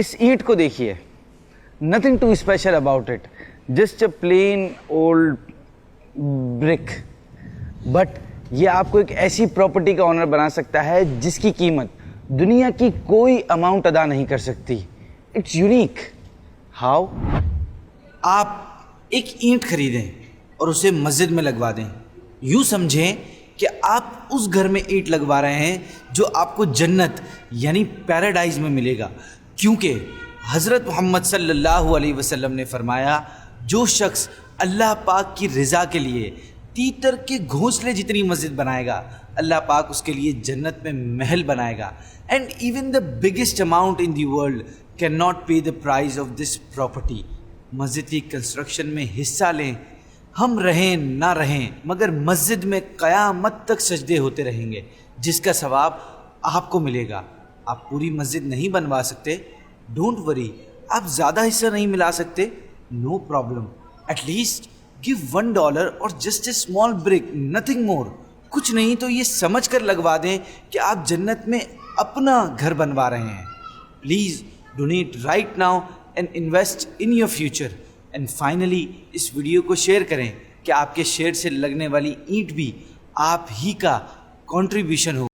اس اینٹ کو دیکھیے, nothing too special about it, just a plain old brick. But یہ آپ کو ایک ایسی پراپرٹی کا آنر بنا سکتا ہے جس کی قیمت دنیا کی کوئی اماؤنٹ ادا نہیں کر سکتی. It's unique. ہاؤ؟ آپ ایک اینٹ خریدیں اور اسے مسجد میں لگوا دیں. یوں سمجھیں کہ آپ اس گھر میں اینٹ لگوا رہے ہیں جو آپ کو جنت یعنی پیراڈائز میں ملے گا, کیونکہ حضرت محمد صلی اللہ علیہ وسلم نے فرمایا جو شخص اللہ پاک کی رضا کے لیے تیتر کے گھونسلے جتنی مسجد بنائے گا, اللہ پاک اس کے لیے جنت میں محل بنائے گا. And even the biggest amount in the world can not pay the price of this property. مسجد کی کنسٹرکشن میں حصہ لیں, ہم رہیں نہ رہیں مگر مسجد میں قیامت تک سجدے ہوتے رہیں گے, جس کا ثواب آپ کو ملے گا. آپ پوری مسجد نہیں بنوا سکتے, ڈونٹ وری. آپ زیادہ حصہ نہیں ملا سکتے, no problem. At least give $1 اور just a small break, nothing more. کچھ نہیں تو یہ سمجھ کر لگوا دیں کہ آپ جنت میں اپنا گھر بنوا رہے ہیں. Please donate right now and invest in your future. And finally اس ویڈیو کو شیئر کریں کہ آپ کے شیئر سے لگنے والی اینٹ بھی آپ ہی کا کنٹریبیوشن ہو.